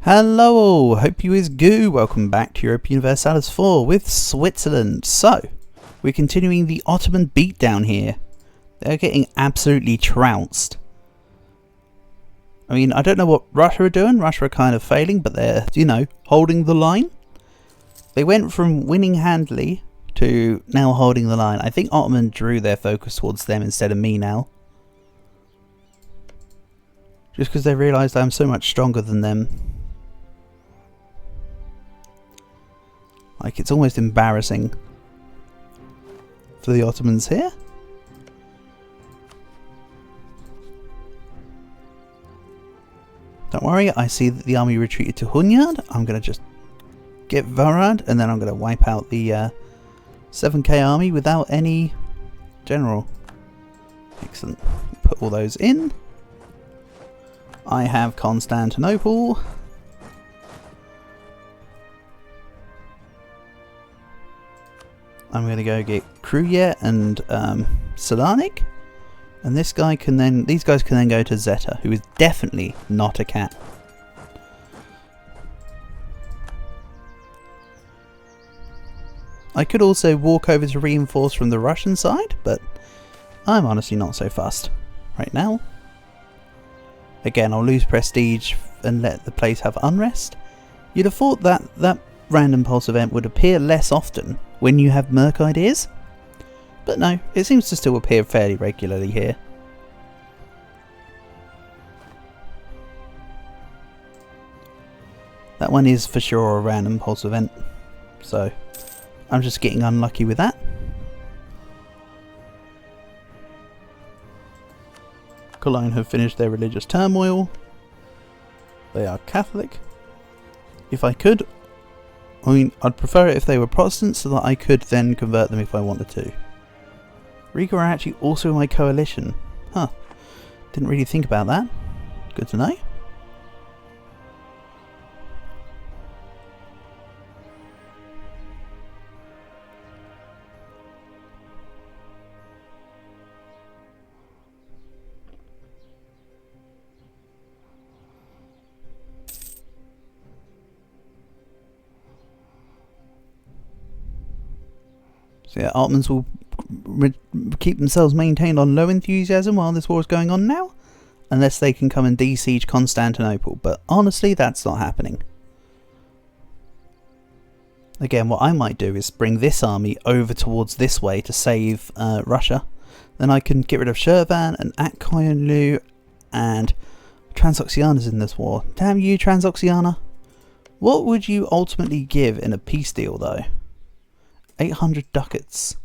Hello all, hope you is goo. Welcome back to Europa Universalis 4 with Switzerland. So, we're continuing the Ottoman beatdown here. They're getting absolutely trounced. I mean, I don't know what Russia are doing. Russia are kind of failing, but they're, you know, holding the line. They went from winning handily to now holding the line. I think Ottoman drew their focus towards them instead of me now. Just because they realised I'm so much stronger than them. Like, it's almost embarrassing for the Ottomans here. Don't worry, I see that the army retreated to Hunyad. I'm going to just get Varad, and then I'm going to wipe out the 7k army without any general. Excellent. Put all those in. I have Constantinople. I'm going to go get Kruya and Switzerlake, and this guy can then, these guys can then go to Zeta, who is definitely not a cat. I could also walk over to reinforce from the Russian side, but I'm honestly not so fussed right now. Again, I'll lose prestige and let the place have unrest. You'd have thought that that random pulse event would appear less often when you have Merc ideas, but no, it seems to still appear fairly regularly here. That one is for sure a random pulse event, so I'm just getting unlucky with that. Cologne have finished their religious turmoil. They are Catholic. If I could, I mean, I'd prefer it if they were Protestants so that I could then convert them if I wanted to. Riga are actually also in my coalition. Huh. Didn't really think about that. Good to know. So yeah, Ottomans will keep themselves maintained on low enthusiasm while this war is going on now, unless they can come and de-siege Constantinople, but honestly that's not happening. Again, what I might do is bring this army over towards this way to save Russia. Then I can get rid of Shirvan and Akkoyunlu, and Transoxiana's in this war. Damn you, Transoxiana. What would you ultimately give in a peace deal though? 800 ducats.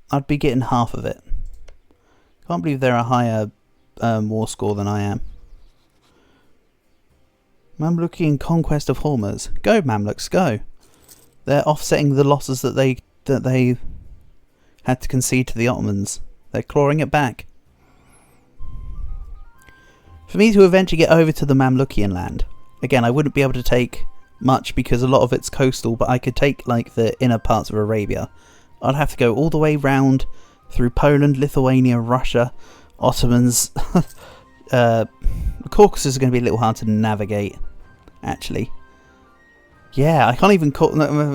I'd be getting half of it. Can't believe they're a higher war score than I am. Mamluki in conquest of Hormuz. Go Mamluks, go. They're offsetting the losses that they had to concede to the Ottomans. They're clawing it back. For me to eventually get over to the Mamlukian land, again, I wouldn't be able to take much because a lot of it's coastal, but I could take like the inner parts of Arabia. I'd have to go all the way round through Poland, Lithuania, Russia, Ottomans. The Caucasus is going to be a little hard to navigate, actually. Yeah, I can't even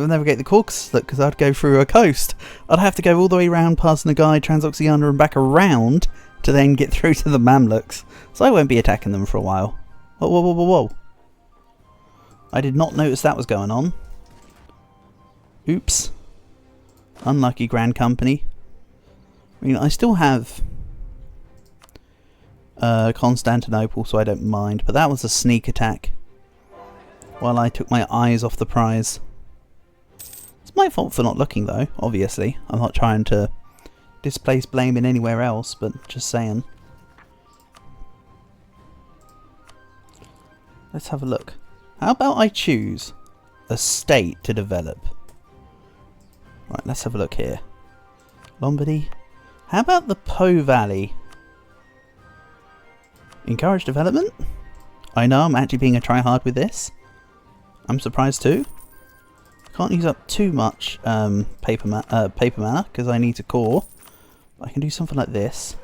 navigate the Caucasus because I'd go through a coast. I'd have to go all the way round past Nagai, Transoxiana and back around to then get through to the Mamluks. So I won't be attacking them for a while. Whoa, whoa, whoa, whoa, whoa. I did not notice that was going on. Oops. Unlucky Grand Company. I mean, I still have Constantinople, so I don't mind. But that was a sneak attack. While I took my eyes off the prize. It's my fault for not looking, though, obviously. I'm not trying to displace blame in anywhere else, but just saying. Let's have a look. How about I choose a state to develop? Right, let's have a look here. Lombardy. How about the Po Valley? Encourage development? I know I'm actually being a tryhard with this. I'm surprised too. Can't use up too much paper mana because I need to core. I can do something like this.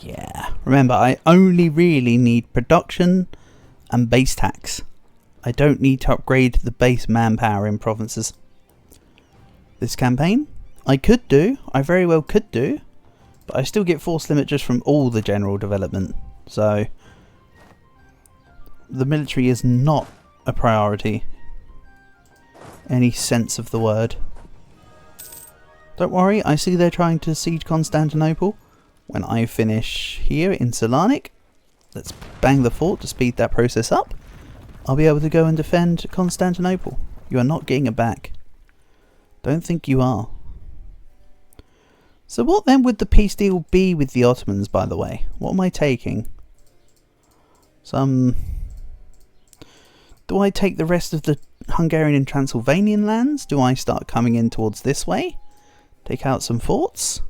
Yeah, remember, I only really need production and base tax. I don't need to upgrade the base manpower in provinces. This campaign, I very well could do, but I still get force limit just from all the general development. So, the military is not a priority. Any sense of the word. Don't worry, I see they're trying to siege Constantinople. When I finish here in Switzerlake, let's bang the fort to speed that process up. I'll be able to go and defend Constantinople. You are not getting it back. Don't think you are. So what then would the peace deal be with the Ottomans, by the way? What am I taking? Do I take the rest of the Hungarian and Transylvanian lands? Do I start coming in towards this way? Take out some forts?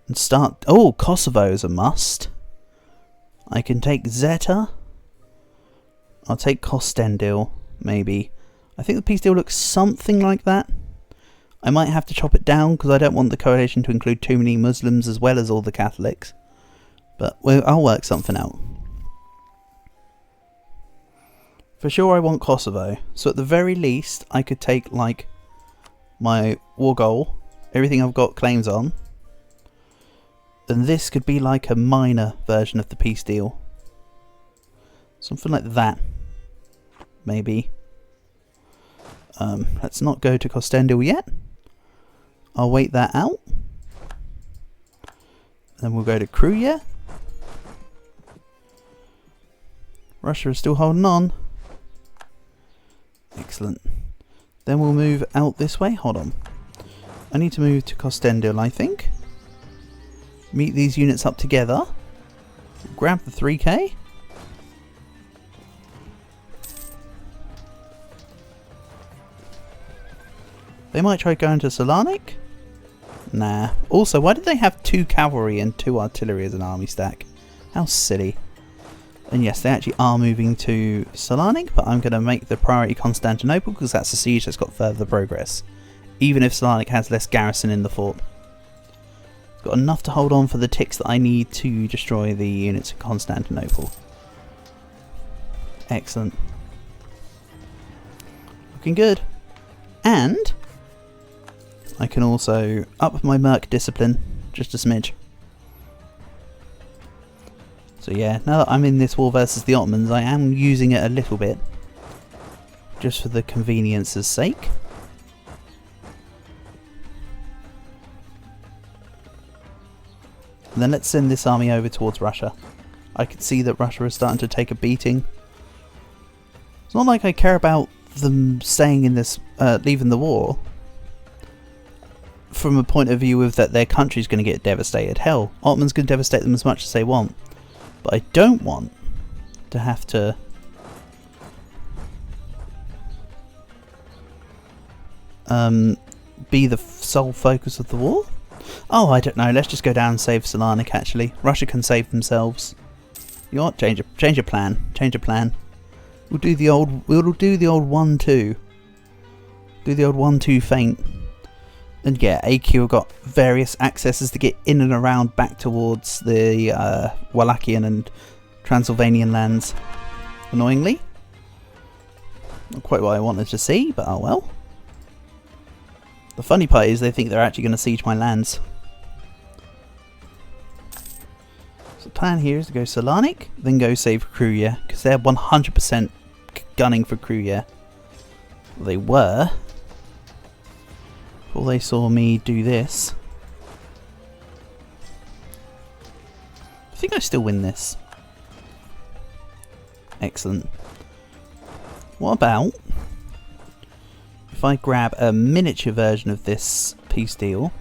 And start... Oh, Kosovo is a must. I can take Zeta. I'll take Kostendil, maybe. I think the peace deal looks something like that. I might have to chop it down because I don't want the coalition to include too many Muslims as well as all the Catholics. But I'll work something out. For sure I want Kosovo. So at the very least I could take like my war goal, everything I've got claims on. And this could be like a minor version of the peace deal. Something like that. Maybe. Let's not go to Kostendil yet. I'll wait that out. Then we'll go to Kruja. Russia is still holding on. Excellent. Then we'll move out this way. Hold on. I need to move to Kostendil, I think. Meet these units up together. Grab the 3k. They might try going to Switzerlake. Nah. Also, why did they have 2 cavalry and 2 artillery as an army stack? How silly. And yes, they actually are moving to Switzerlake, but I'm going to make the priority Constantinople because that's a siege that's got further progress. Even if Switzerlake has less garrison in the fort. Got enough to hold on for the ticks that I need to destroy the units of Constantinople. Excellent. Looking good. And I can also up my Merc discipline just a smidge. So yeah, now that I'm in this war versus the Ottomans, I am using it a little bit. Just for the convenience's sake. And then let's send this army over towards Russia. I can see that Russia is starting to take a beating. It's not like I care about them staying in this, leaving the war. From a point of view of that their country's going to get devastated. Hell, Ottomans can devastate them as much as they want. But I don't want to have to be the sole focus of the war. Oh, I don't know. Let's just go down and save Switzerlake. Actually, Russia can save themselves. You know what? Change a plan. Change a plan. We'll do the old 1-2. Do the old 1-2 feint. And yeah, AQ have got various accesses to get in and around back towards the Wallachian and Transylvanian lands. Annoyingly. Not quite what I wanted to see, but oh well. The funny part is they think they're actually going to siege my lands. So the plan here is to go Switzerlake, then go save Kruja, because they're 100% gunning for Kruja. Well, they were. Before they saw me do this. I think I still win this. Excellent. What about if I grab a miniature version of this peace deal?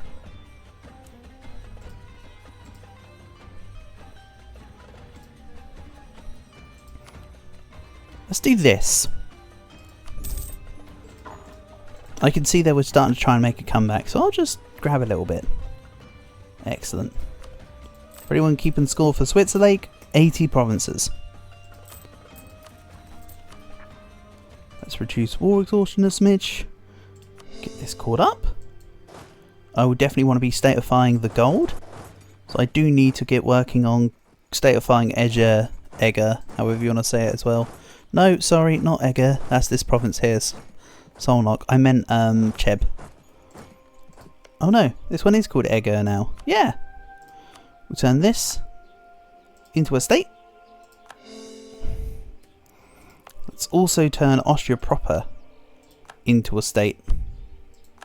Let's do this. I can see they were starting to try and make a comeback, so I'll just grab a little bit. Excellent. For anyone keeping score for Switzerlake, 80 provinces. Let's reduce war exhaustion a smidge. Get this caught up. I would definitely want to be statifying the gold. So I do need to get working on statefying Egger, however you want to say it as well. No, sorry, not Egger. That's this province here's Solnok. I meant Cheb. Oh no, this one is called Egger now. Yeah. We'll turn this into a state. Let's also turn Austria proper into a state.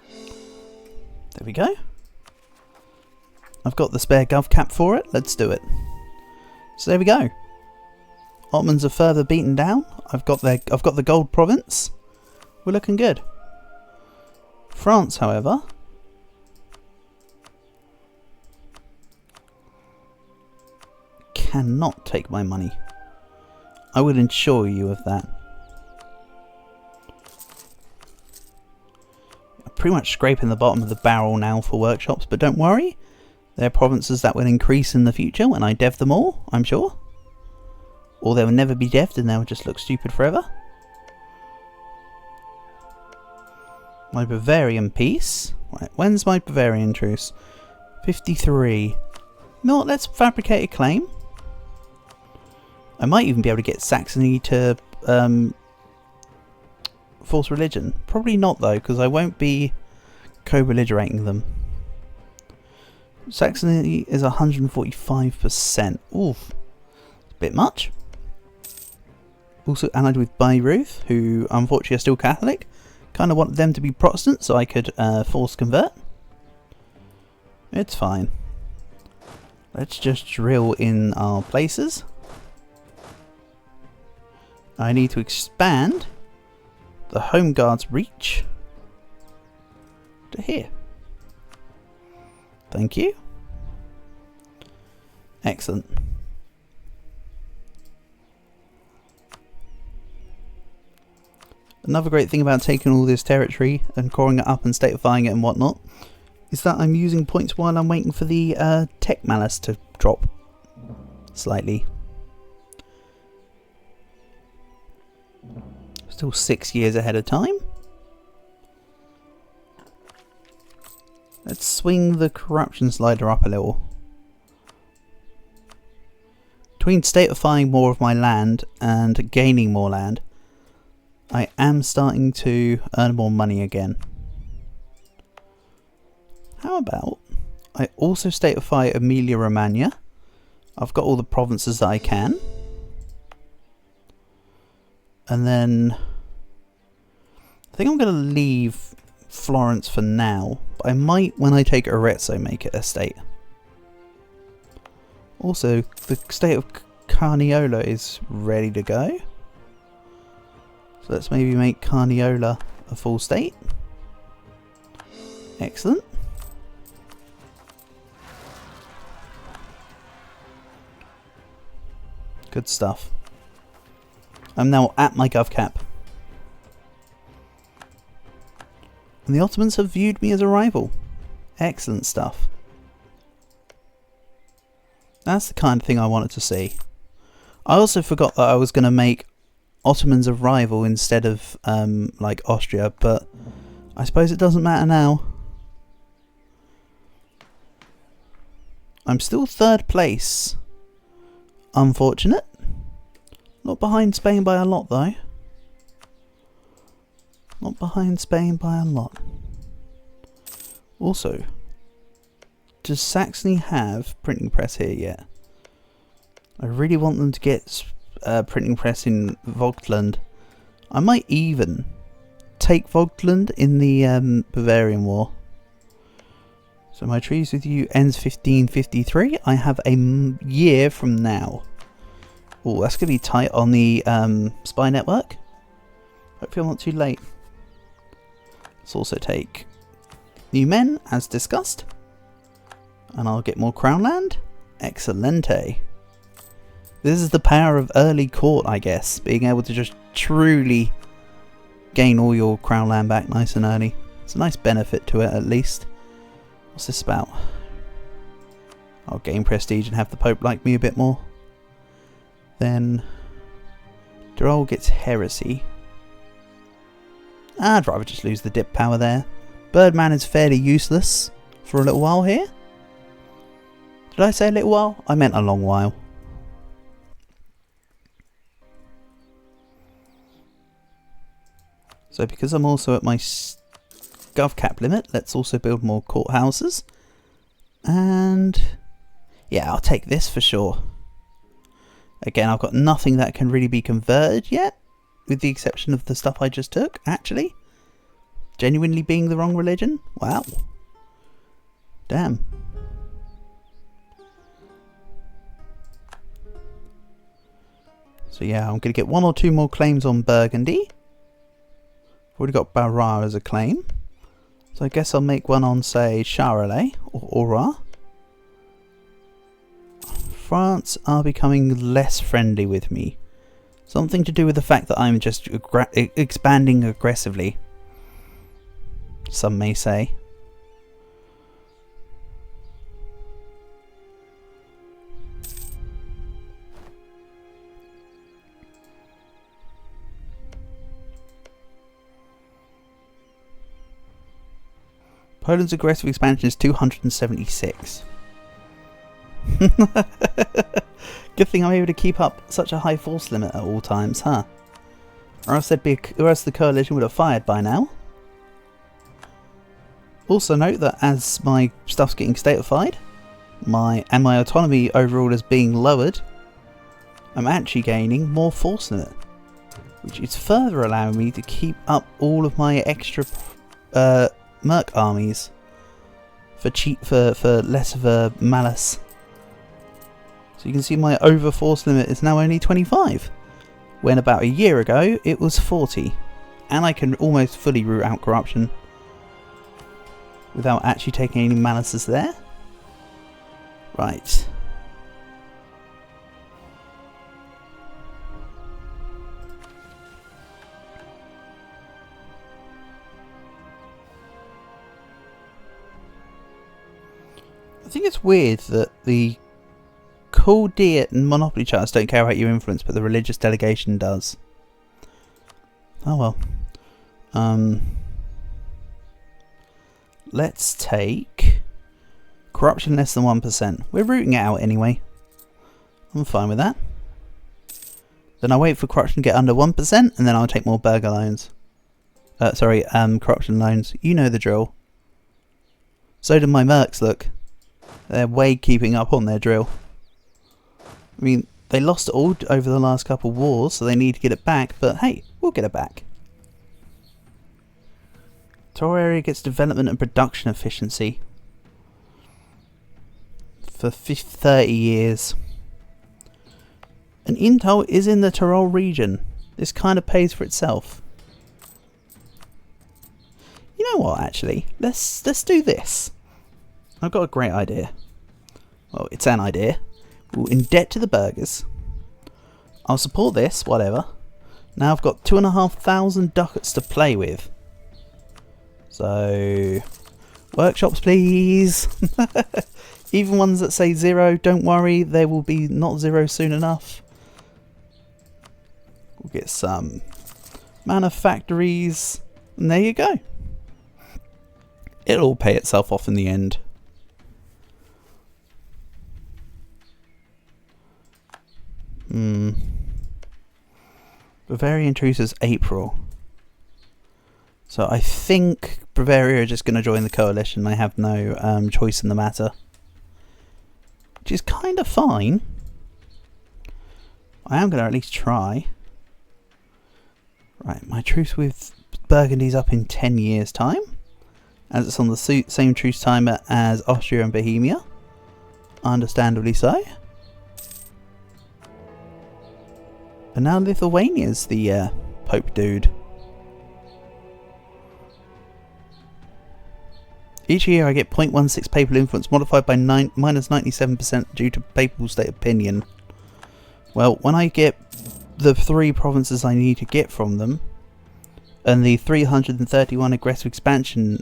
There we go. I've got the spare gov cap for it. Let's do it. So there we go. Ottomans are further beaten down. I've got the gold province. We're looking good. France, however, cannot take my money. I would assure you of that. I'm pretty much scraping the bottom of the barrel now for workshops, but don't worry. There are provinces that will increase in the future when I dev them all, I'm sure. Or they will never be devved and they'll just look stupid forever. My Bavarian peace. Right, when's my Bavarian truce? 53. No, let's fabricate a claim. I might even be able to get Saxony to force religion. Probably not though, because I won't be co-belligerating them. Saxony is 145%. Oof. A bit much. Also allied with Bayreuth, who unfortunately are still Catholic. Kind of wanted them to be Protestant so I could force convert. It's fine. Let's just drill in our places. I need to expand the Home Guard's reach to here. Thank you. Excellent. Another great thing about taking all this territory and coring it up and statefying it and whatnot is that I'm using points while I'm waiting for the tech malice to drop slightly. Still 6 years ahead of time. Let's swing the corruption slider up a little. Between statefying more of my land and gaining more land, I am starting to earn more money again. How about I also statefy Emilia Romagna? I've got all the provinces that I can. And then I think I'm going to leave Florence for now. But I might, when I take Arezzo, make it a state. Also, the state of Carniola is ready to go. So let's maybe make Carniola a full state. Excellent. Good stuff. I'm now at my gov cap. And the Ottomans have viewed me as a rival. Excellent stuff. That's the kind of thing I wanted to see. I also forgot that I was going to make Ottomans a rival instead of like Austria, but I suppose it doesn't matter now. I'm still third place. Unfortunate. Not behind Spain by a lot though. Not behind Spain by a lot. Also, does Saxony have printing press here yet? I really want them to get printing press in Vogtland. I might even take Vogtland in the Bavarian War. So my treaty with you ends 1553. I have a year from now. Oh, that's going to be tight on the spy network. Hopefully I'm not too late. Let's also take new men, as discussed. And I'll get more crown land. Excelente. This is the power of early court, I guess. Being able to just truly gain all your crown land back nice and early. It's a nice benefit to it, at least. What's this about? I'll gain prestige and have the Pope like me a bit more. Then Tyrol gets heresy. I'd rather just lose the dip power there. Birdman is fairly useless for a little while here. Did I say a little while? I meant a long while. So because I'm also at my gov cap limit, let's also build more courthouses. And yeah, I'll take this for sure. Again, I've got nothing that can really be converted yet, with the exception of the stuff I just took, actually. Genuinely being the wrong religion? Wow. Damn. So yeah, I'm going to get 1 or 2 more claims on Burgundy. I've already got Barra as a claim. So I guess I'll make one on, say, Charolais or Aura. France are becoming less friendly with me. Something to do with the fact that I'm just expanding aggressively. Some may say. Poland's aggressive expansion is 276. Good thing I'm able to keep up such a high force limit at all times, huh? Or else the coalition would have fired by now. Also note that as my stuff's getting statified, my autonomy overall is being lowered, I'm actually gaining more force limit, which is further allowing me to keep up all of my extra Merc armies for less of a malice. So you can see my over force limit is now only 25, when about a year ago it was 40, and I can almost fully root out corruption without actually taking any malices there. Right. I think it's weird that the Cool Diet and Monopoly charts don't care about your influence, but the religious delegation does. Oh well. Let's take corruption less than 1%. We're rooting it out anyway. I'm fine with that. Then I'll wait for corruption to get under 1%, and then I'll take more burger loans. Corruption loans. You know the drill. So do my mercs, look. They're way keeping up on their drill. I mean, they lost it all over the last couple of wars, so they need to get it back, but hey, we'll get it back. Toro area gets development and production efficiency for 30 years. And Intel is in the Tyrol region. This kind of pays for itself. You know what, actually? Let's do this. I've got a great idea. Well, it's an idea. We'll indebt to the burgers. I'll support this, whatever. Now I've got 2,500 ducats to play with. So, workshops please. Even ones that say 0, don't worry, they will be not 0 soon enough. We'll get some manufactories, and there you go. It'll all pay itself off in the end. Bavarian truce is April. So I think Bavaria are just going to join the coalition. I have no choice in the matter. Which is kind of fine. I am going to at least try. Right, my truce with Burgundy's up in 10 years' time. As it's on the same truce timer as Austria and Bohemia. Understandably so. And now Lithuania's the Pope dude. Each year I get 0.16 papal influence modified by minus 97% due to papal state opinion. Well, when I get the 3 provinces I need to get from them, and the 331 aggressive expansion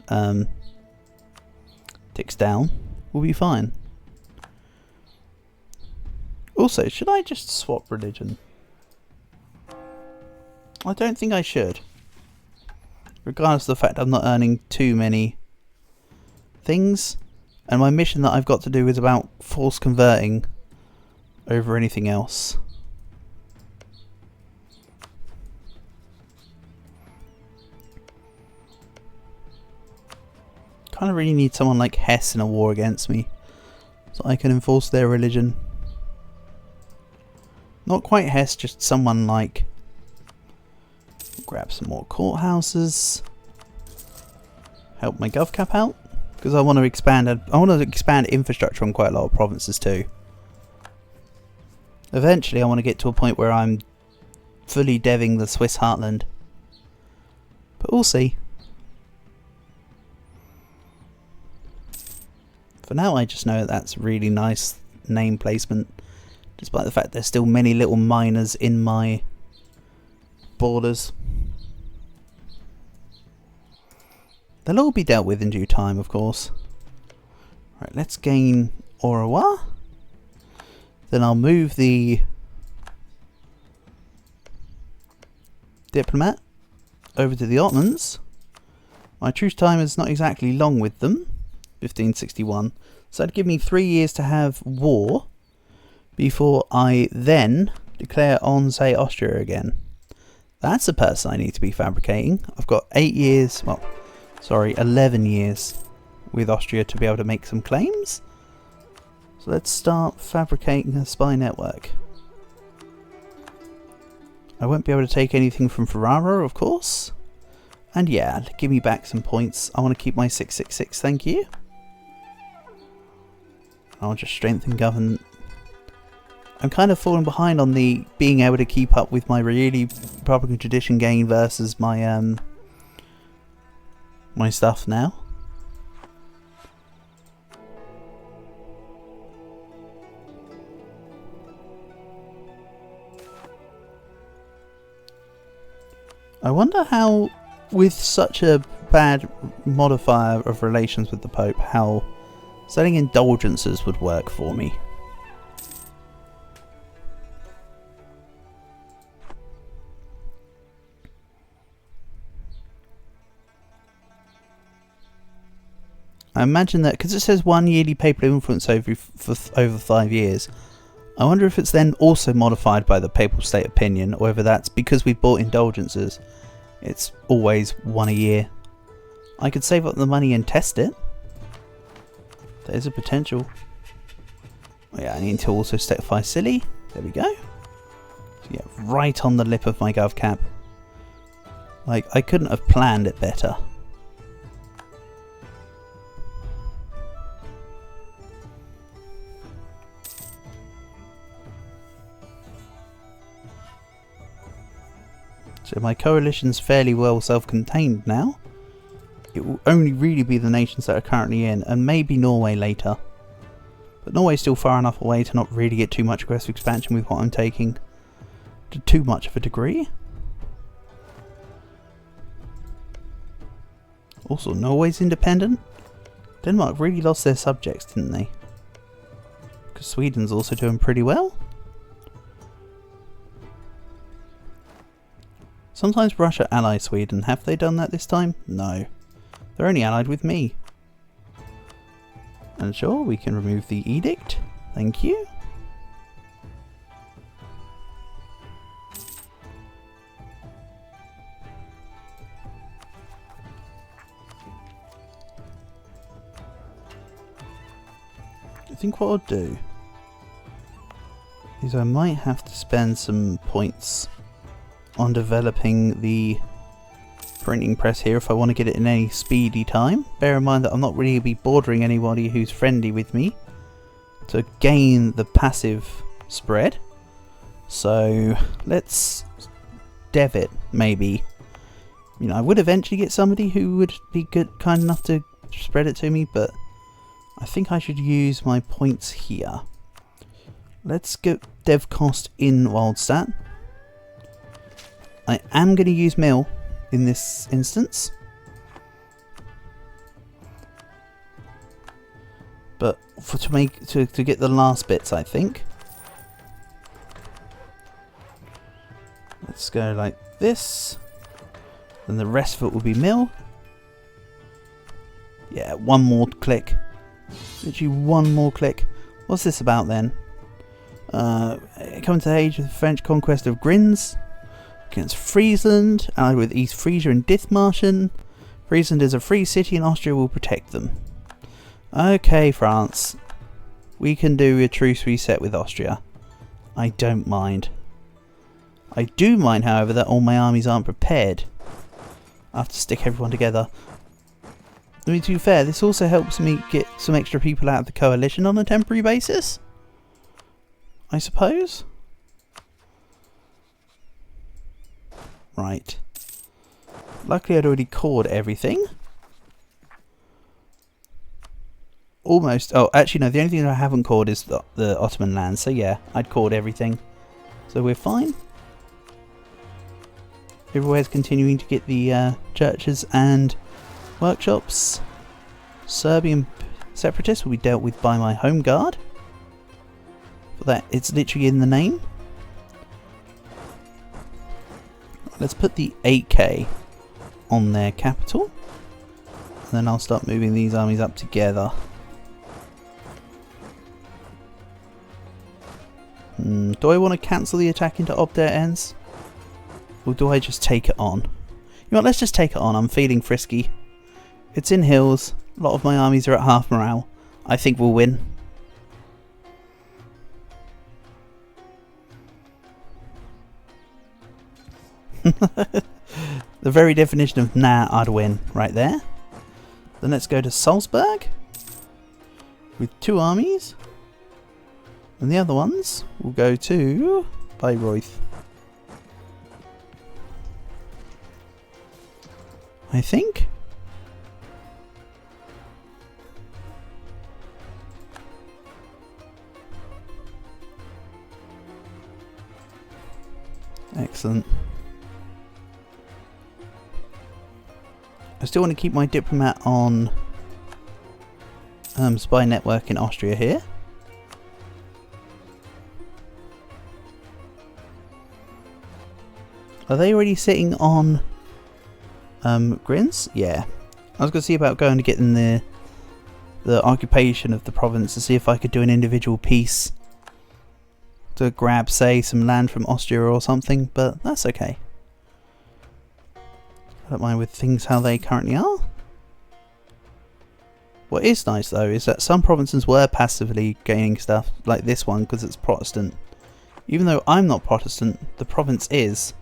ticks down, we'll be fine. Also, should I just swap religion? I don't think I should. Regardless of the fact I'm not earning too many things. And my mission that I've got to do is about force converting over anything else. Kind of really need someone like Hesse in a war against me, so I can enforce their religion. Not quite Hesse, just someone like... Grab some more courthouses. Help my GovCap out, because I want to expand. I want to expand infrastructure on quite a lot of provinces too. Eventually, I want to get to a point where I'm fully deving the Swiss heartland, but we'll see. For now, I just know that that's really nice name placement, despite the fact there's still many little miners in my borders. They'll all be dealt with in due time, of course. Right, let's gain Orawa. Then I'll move the diplomat over to the Ottomans. My truce time is not exactly long with them, 1561. So that'd give me 3 years to have war before I then declare on, say, Austria again. That's a person I need to be fabricating. I've got 8 years, well, sorry, 11 years with Austria to be able to make some claims. So let's start fabricating a spy network. I won't be able to take anything from Ferrara, of course. And yeah, give me back some points. I want to keep my 666, thank you. I'll just strengthen government. I'm kind of falling behind on the being able to keep up with my really Republican tradition gain versus my my stuff now. I wonder how, with such a bad modifier of relations with the Pope, how selling indulgences would work for me. I imagine that because it says 1 yearly papal influence over 5 years, I wonder if it's then also modified by the papal state opinion, or whether that's because we bought indulgences, it's always 1 a year. I could save up the money and test it. There's a potential. Oh yeah, I need to also statify Silly. There we go. So yeah, right on the lip of my gov cap. Like, I couldn't have planned it better. So my coalition's fairly well self-contained now. It will only really be the nations that are currently in, and maybe Norway later. But Norway's still far enough away to not really get too much aggressive expansion with what I'm taking to too much of a degree. Also, Norway's independent. Denmark really lost their subjects, didn't they? Because Sweden's also doing pretty well. Sometimes Russia allies Sweden. Have they done that this time? No. They're only allied with me. And sure, we can remove the edict. Thank you. I think what I'll do is I might have to spend some points on developing the printing press here if I want to get it in any speedy time. Bear in mind that I'm not really going to be bordering anybody who's friendly with me to gain the passive spread. So let's dev it, maybe. You know, I would eventually get somebody who would be kind enough to spread it to me, but I think I should use my points here. Let's get dev cost in WildStat. I am going to use Mill in this instance, but to get the last bits, I think let's go like this, and the rest of it will be Mill. Yeah, one more click Literally one more click. What's this about then? Coming to age with the French conquest of Grins against Friesland, allied with East Frisia and Dithmarschen. Friesland is a free city and Austria will protect them. Okay, France. We can do a truce reset with Austria. I don't mind. I do mind, however, that all my armies aren't prepared. I have to stick everyone together. I mean, to be fair, this also helps me get some extra people out of the coalition on a temporary basis, I suppose. Right. Luckily I'd already cored everything. Almost. Oh, actually no, the only thing that I haven't cored is the Ottoman land. So yeah, I'd cored everything. So we're fine. Everywhere's continuing to get the churches and workshops. Serbian separatists will be dealt with by my home guard. For that, it's literally in the name. Let's put the 8k on their capital. And then I'll start moving these armies up together. Do I want to cancel the attack into Ob der Ends? Or do I just take it on? You know what, let's just take it on. I'm feeling frisky. It's in hills. A lot of my armies are at half morale. I think we'll win. The very definition of nah, I'd win right there. Then let's go to Salzburg with 2 armies. And the other ones will go to Bayreuth. I think. Excellent. I still want to keep my diplomat on spy network in Austria here. Are they already sitting on Grins? Yeah. I was going to see about going to get in the occupation of the province to see if I could do an individual piece to grab, say, some land from Austria or something, but that's okay. I don't mind with things how they currently are. What is nice though is that some provinces were passively gaining stuff, like this one, because it's Protestant. Even though I'm not Protestant, the province is.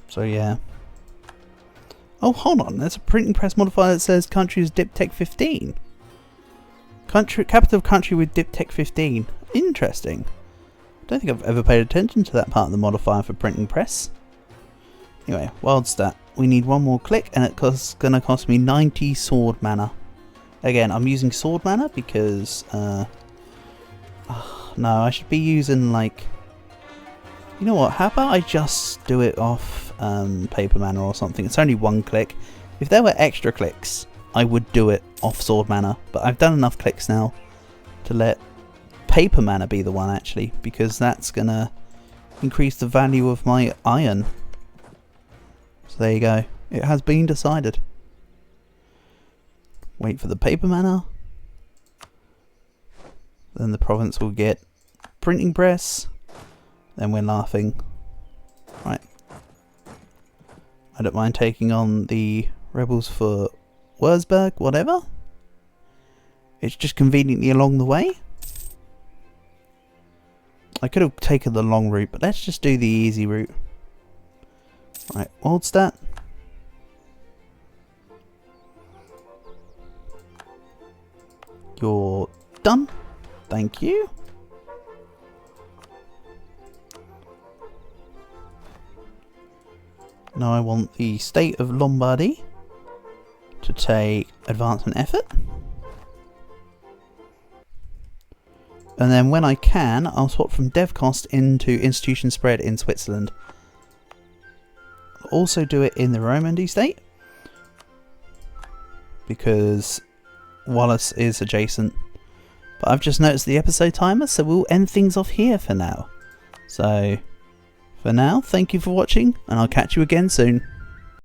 So yeah. Oh, hold on, there's a printing press modifier that says country is Diptech 15. Capital of country with Diptech 15. Interesting. I don't think I've ever paid attention to that part of the modifier for printing press. Anyway, wild stat. We need one more click and it's going to cost me 90 sword mana. Again, I'm using sword mana because... no, I should be using like... You know what, how about I just do it off paper mana or something. It's only one click. If there were extra clicks, I would do it off sword mana. But I've done enough clicks now to let paper mana be the one actually, because that's going to increase the value of my iron. So there you go. It has been decided. Wait for the paper mana. Then the province will get printing press. Then we're laughing. Right. I don't mind taking on the rebels for Wurzburg, whatever. It's just conveniently along the way. I could have taken the long route, but let's just do the easy route. Right, Waldstadt. You're done. Thank you. Now I want the state of Lombardy to take advancement effort. And then when I can, I'll swap from dev cost into institution spread in Switzerland. I'll also do it in the Romandy state, because Wallace is adjacent. But I've just noticed the episode timer, so we'll end things off here for now. So, For now, thank you for watching, and I'll catch you again soon.